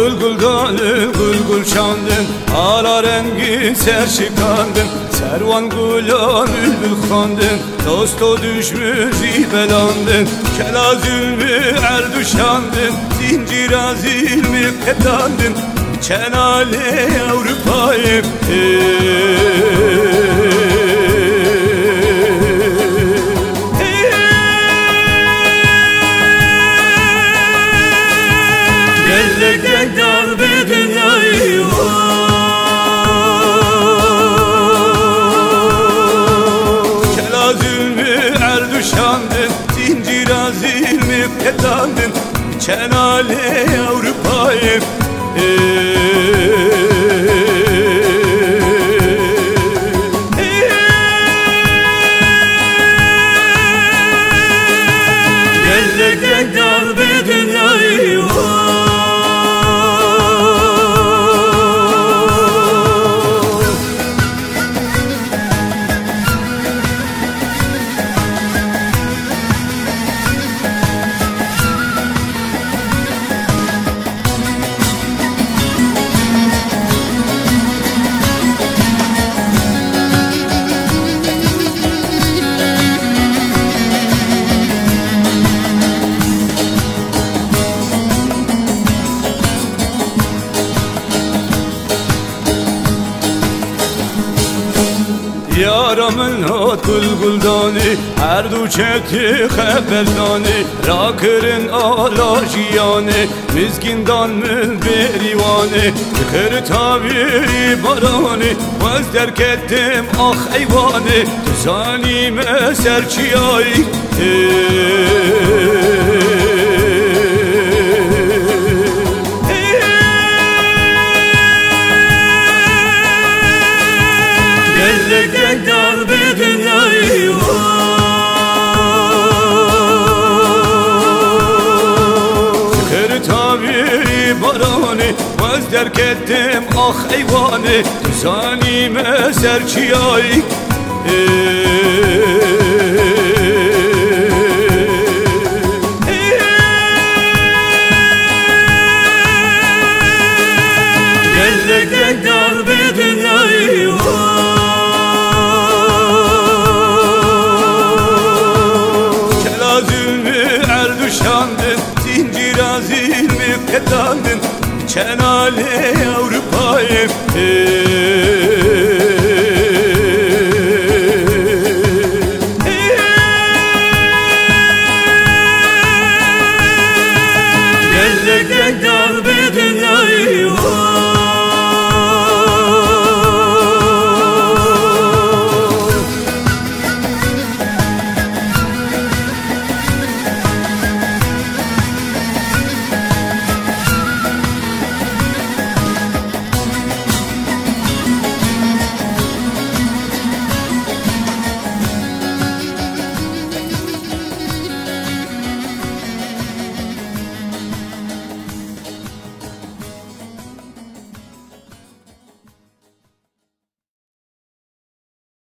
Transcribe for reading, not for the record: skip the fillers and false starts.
Gulguldanı gulgul çandın, ala rengi serşikandın. Servan gulan bülbül kandın, dosto düşmüş belandın. Kela zülmü erduşandın, zincira zilmi ketandın. Çenale Avrupa'yı Gel darbe dünyayı Kela zülmü erduşandın, zincira zilmi ketandın. Çenale Avrupa'yı Gel darbe dünyayı Yaramın hat gulguldani, her du çeti xebeldani. Rakırın ala jiyani, mizgindan mül berivani. Kır tabi barani, vaz derk ettim ah eyvani. Zanime serçiyay Gel darbe dünyayı Kır tabi barani, vaz derk ettim ah eyvani. Zanime serçiyay Gel darbe dünyayı Kela zülmü erduşandın, zincira zilmi ketandın. Çenale Avrupa'yı Gel